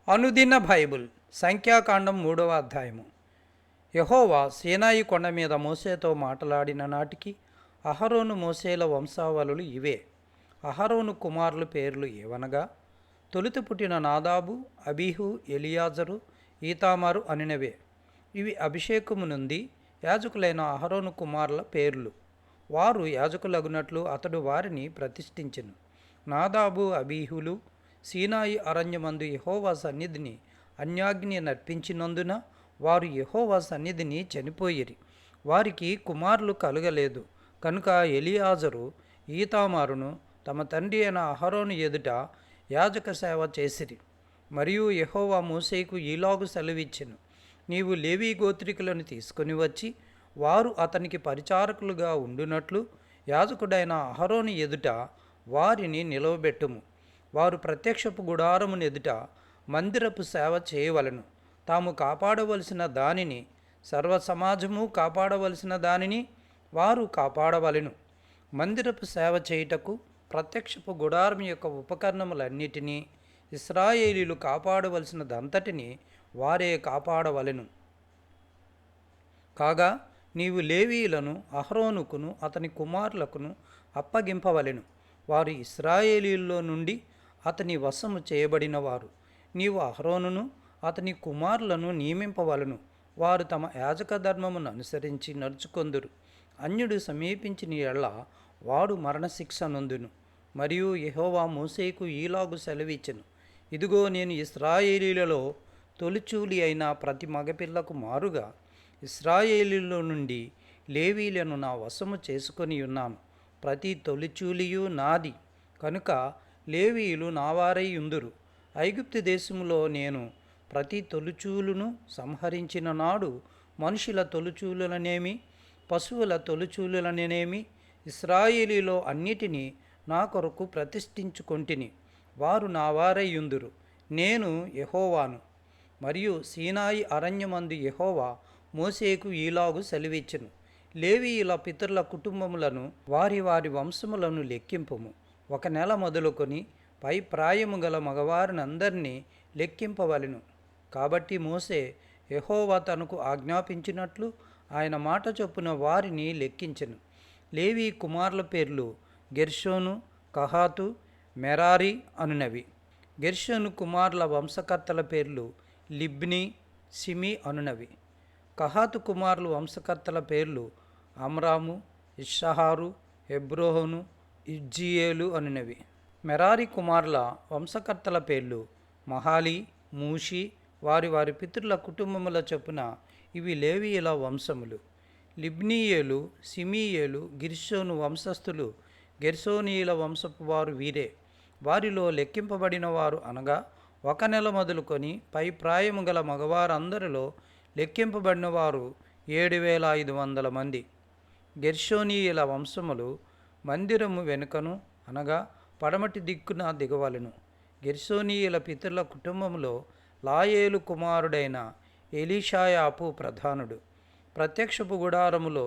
అనుదిన బైబుల్ సంఖ్యాకాండం 3వ అధ్యాయము. యెహోవా సీనాయి కొండ మీద మోసేతో మాట్లాడిన నాటికి అహరోను మోసేల వంశావళులు ఇవే. అహరోను కుమారుల పేర్లు ఏవనగా తొలుత పుట్టిన నాదాబు, అబీహు, ఎలియాజరు, ఈతామారు అనినవే. ఇవి అభిషేకము నుండి యాజకులైన అహరోను కుమారుల పేర్లు. వారు యాజకులగునట్లు అతడు వారిని ప్రతిష్ఠించెను. నాదాబు, అబీహులు సీనాయి అరణ్యమందు యెహోవా సన్నిధిని అన్యాగ్ని నర్పించినందున వారు యెహోవా సన్నిధిని చనిపోయిరి. వారికి కుమారులు కలుగలేదు కనుక ఎలియాజరు, ఈతామారును తమ తండ్రి అయిన అహరోను ఎదుట యాజక సేవ చేసిరి. మరియు యెహోవా మోషేకు ఈలాగు సెలవిచ్చెను, నీవు లేవీ గోత్రికులను తీసుకొని వచ్చి వారు అతనికి పరిచారకులుగా ఉండునట్లు యాజకుడైన అహరోను ఎదుట వారిని నిలవబెట్టుము. వారు ప్రత్యక్షపు గుడారమును ఎదుట మందిరపు సేవ చేయవలను. తాము కాపాడవలసిన దానిని, సర్వ సమాజము కాపాడవలసిన దానిని వారు కాపాడవలెను. మందిరపు సేవ చేయుటకు ప్రత్యక్షపు గుడారం యొక్క ఉపకరణములన్నిటినీ ఇశ్రాయేలీలు కాపాడవలసినదంతటిని వారే కాపాడవలెను. కాగా నీవు లేవీయులను అహరోనుకును అతని కుమారులకును అప్పగింపవలెను. వారు ఇశ్రాయేలీల్లో నుండి అతని వశము చేయబడినవారు. నీవు అహరోనును అతని కుమారులను నియమింపవలను. వారు తమ యాజక ధర్మమును అనుసరించి నడుచుకొందురు. అన్యుడు సమీపించిన ఎడల వాడు మరణశిక్ష నొందును. మరియు యెహోవా మోషేకు ఈలాగు సెలవిచ్చెను, ఇదిగో నేను ఇశ్రాయేలీలలో తొలిచూలి అయిన ప్రతి మగపిల్లకు మారుగా ఇశ్రాయేలీలో నుండి లేవీలను నా వశము చేసుకొని ఉన్నాను. ప్రతి తొలిచూలియు నాది కనుక లేవీయులు నావారై యుందురు. ఐగుప్తు దేశములో నేను ప్రతి తొలిచూలును సంహరించిన నాడు మనుషుల తొలిచూలులనేమి పశువుల తొలిచూలులనేమి ఇశ్రాయేలీలో అన్నిటినీ నా కొరకు ప్రతిష్ఠించుకొంటిని. వారు నావారై యుందురు. నేను యెహోవాను. మరియు సీనాయి అరణ్యమందు యెహోవా మోషేకు ఈలాగు సెలవిచ్చెను, లేవీయుల పితరుల కుటుంబములను వారి వారి వంశములను లెక్కింపుము. 1 నెల మొదలుకొని పై ప్రాయము గల మగవారినందరినీ లెక్కింపవలెను. కాబట్టి మోషే యెహోవా తనకు ఆజ్ఞాపించినట్లు ఆయన మాట చొప్పున వారిని లెక్కించెను. లేవీ కుమారుల పేర్లు గెర్షోను, కహాతు, మెరారి అనునవి. గెర్షోను కుమారుల వంశకర్తల పేర్లు లిబ్ని, షిమి అనునవి. కహాతు కుమారుల వంశకర్తల పేర్లు అమ్రాము, ఇశ్షహారు, హెబ్రోను, ఇజ్జీయేలు అనునవి. మెరారి కుమారుల వంశకర్తల పేర్లు మహాలి, మూషి. వారి వారి పితరుల కుటుంబముల చొప్పున ఇవి లేవీయుల వంశములు. లిబ్నీయేలు, షిమీయేలు గిర్షోను వంశస్థులు. గెర్షోనీయుల వంశపు వారు వీరే. వారిలో లెక్కింపబడిన వారు అనగా 1 నెల మొదలుకొని పై ప్రాయము గల మగవారందరిలో లెక్కింపబడిన వారు 7,500 మంది. గెర్షోనీయుల వంశములు మందిరము వెనుకను అనగా పడమటి దిక్కున దిగవలెను. గెర్షోనీయుల పితరుల కుటుంబములో లాయేలు కుమారుడైన ఎలీషాయాపు ప్రధానుడు. ప్రత్యక్షపు గుడారములో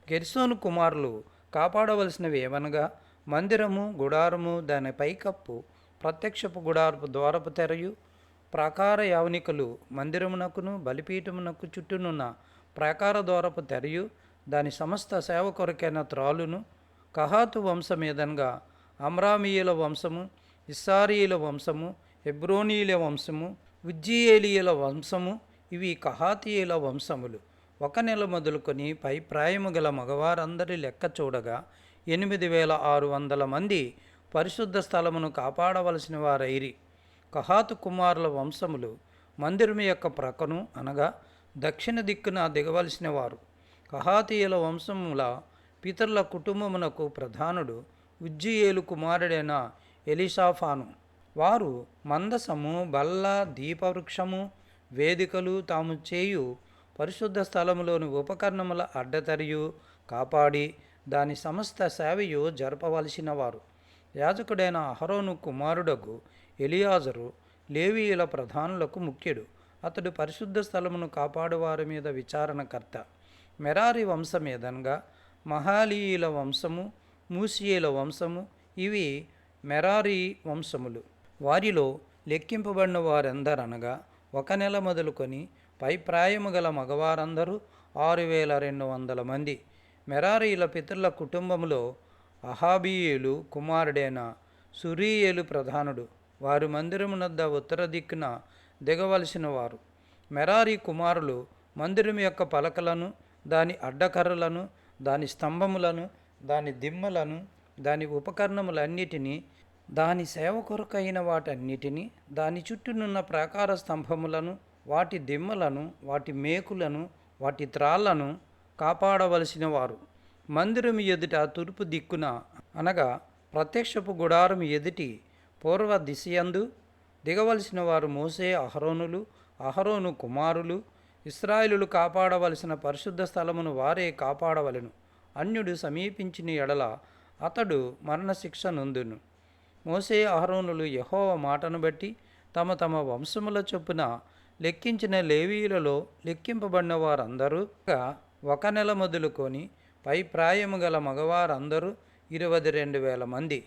గెర్షోను కుమారులు కాపాడవలసినవి ఏమనగా మందిరము, గుడారము, దాని పైకప్పు, ప్రత్యక్షపు గుడారపు ద్వారపు తెరయు, ప్రాకార యవనికలు, మందిరమునకును బలిపీఠమునకు చుట్టూనున్న ప్రాకార ద్వారపు తెరయు, దాని సమస్త సేవ కొరకైన త్రాలును. కహాతు వంశమేదనగా అమ్రామీయుల వంశము, ఇస్సారీయుల వంశము, హెబ్రోనీయుల వంశము, ఉజ్జీయేలీయుల వంశము. ఇవి కహాతీయుల వంశములు. 1 నెల మొదలుకొని పై ప్రాయము గల మగవారందరి లెక్క చూడగా 8,600 మంది పరిశుద్ధ స్థలమును కాపాడవలసిన వారైరి. కహాతు కుమారుల వంశములు మందిరము యొక్క ప్రక్కను అనగా దక్షిణ దిక్కున దిగవలసిన వారు. కహాతీయుల వంశముల పితరుల కుటుంబమునకు ప్రధానుడు ఉజ్జీయేలు కుమారుడైన ఎలీషాఫాను. వారు మందసము, బల్ల, దీపవృక్షము, వేదికలు, తాము చేయు పరిశుద్ధ స్థలములోని ఉపకరణముల అడ్డతరియు కాపాడి దాని సమస్త సేవయు జరపవలసిన వారు. యాజకుడైన అహరోను కుమారుడగు ఎలియాజరు లేవీయుల ప్రధానులకు ముఖ్యుడు. అతడు పరిశుద్ధ స్థలమును కాపాడువారి మీద విచారణకర్త. మెరారి వంశమేదనగా మహాలీయుల వంశము, మూషీయుల వంశము. ఇవి మెరారి వంశములు. వారిలో లెక్కింపబడిన వారెందరనగా ఒక నెల మొదలుకొని పై ప్రాయము గల మగవారందరూ 6200 మంది. మెరారీల పితరుల కుటుంబములో అహాబీయేలు కుమారుడైన సురీయేలు ప్రధానుడు. వారు మందిరమునద్ద ఉత్తర దిక్కున దిగవలసిన వారు. మెరారీ కుమారులు మందిరం యొక్క పలకలను, దాని అడ్డకర్రలను, దాని స్తంభములను, దాని దిమ్మలను, దాని ఉపకరణములన్నిటినీ, దాని సేవ కొరకైన వాటన్నిటినీ, దాని చుట్టూనున్న ప్రాకార స్తంభములను, వాటి దిమ్మలను, వాటి మేకులను, వాటి త్రాళ్లను కాపాడవలసిన వారు. మందిరం ఎదుట తూర్పు దిక్కున అనగా ప్రత్యక్షపు గుడారం ఎదుటి పూర్వ దిశయందు దిగవలసిన వారు మోసే, అహరోనులు, అహరోను కుమారులు. ఇశ్రాయేలులు కాపాడవలసిన పరిశుద్ధ స్థలమును వారే కాపాడవలెను. అన్యుడు సమీపించిన ఎడల అతడు మరణశిక్ష నొందును. మోసే, అహరోనులు యెహోవా మాటను బట్టి తమ తమ వంశముల చొప్పున లెక్కించిన లేవీయులలో లెక్కింపబడిన వారందరూ ఒక నెల మొదలుకొని పై ప్రాయము గల మగవారందరూ 22,000 మంది.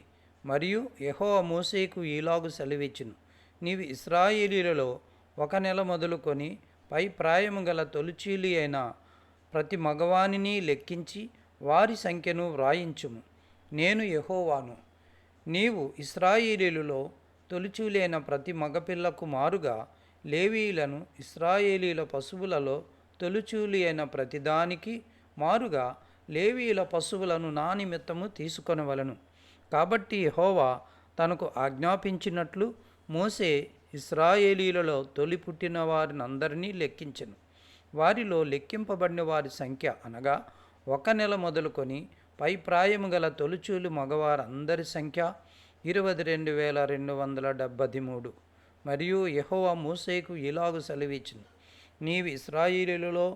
మరియు యెహోవా మోసేకు ఈలాగు సెలవిచ్చును: నీవు ఇశ్రాయేలీయులలో ఒక నెల మొదలుకొని పై ప్రాయము గల తొలిచూలి అయిన ప్రతి మగవానిని లెక్కించి వారి సంఖ్యను వ్రాయించుము. నేను యెహోవాను. నీవు ఇశ్రాయేలీయులలో తొలిచూలి అయిన ప్రతి మగపిల్లకు మారుగా లేవీయులను, ఇశ్రాయేలీయుల పశువులలో తొలిచూలి అయిన ప్రతిదానికి మారుగా లేవీయుల పశువులను నా నిమిత్తము తీసుకొనవలెను. కాబట్టి యెహోవా తనకు ఆజ్ఞాపించినట్లు మోసే ఇశ్రాయేలీయులలో తొలి పుట్టిన వారినందరినీ లెక్కించెను. వారిలో లెక్కింపబడిన వారి సంఖ్య అనగా ఒక నెల మొదలుకొని పై ప్రాయము గల తొలిచూలు మగవారందరి సంఖ్య 22,273. మరియు యెహోవా మోసేకు ఇలాగు సెలవిచ్చును: నీవు ఇశ్రాయేలీయులలో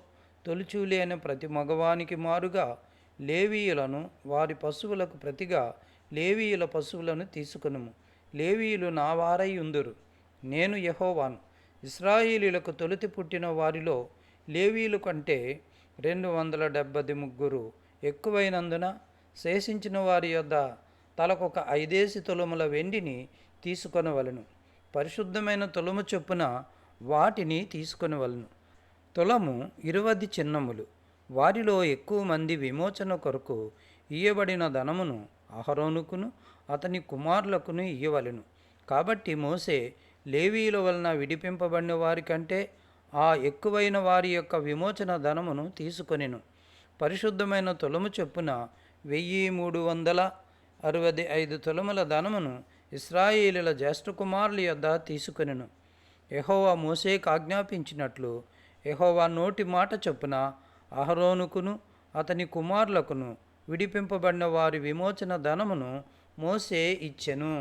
తొలిచూలి అయిన ప్రతి మగవానికి మారుగా లేవీయులను, వారి పశువులకు ప్రతిగా లేవీయుల పశువులను తీసుకొనుము. లేవీయులు నా వారై ఉందురు. నేను యెహోవాను. ఇశ్రాయేలీయులకు తొలితి పుట్టిన వారిలో లేవీయుల కంటే 273 ఎక్కువైనందున శేషించిన వారి యొద్ద తలకొక 5 తులముల వెండిని తీసుకొనవలెను. పరిశుద్ధమైన తులము చొప్పున వాటిని తీసుకొనవలెను. తులము 20 చిన్నములు. వారిలో ఎక్కువ మంది విమోచన కొరకు ఇయ్యబడిన ధనమును అహరోనుకును అతని కుమారులకును ఇయ్యవలెను. కాబట్టి మోసే లేవీయుల వలన విడిపింపబడిన వారి కంటే ఆ ఎక్కువైన వారి యొక్క విమోచన ధనమును తీసుకొనెను. పరిశుద్ధమైన తులము చొప్పున 1365 తులముల ధనమును ఇశ్రాయేలీయుల జ్యేష్ఠ కుమారుల యొద్ద తీసుకొనెను. యెహోవా మోసేకు ఆజ్ఞాపించినట్లు యెహోవా నోటి మాట చొప్పున అహరోనుకును అతని కుమారులకును విడిపింపబడిన వారి విమోచన ధనమును మోసే ఇచ్చెను.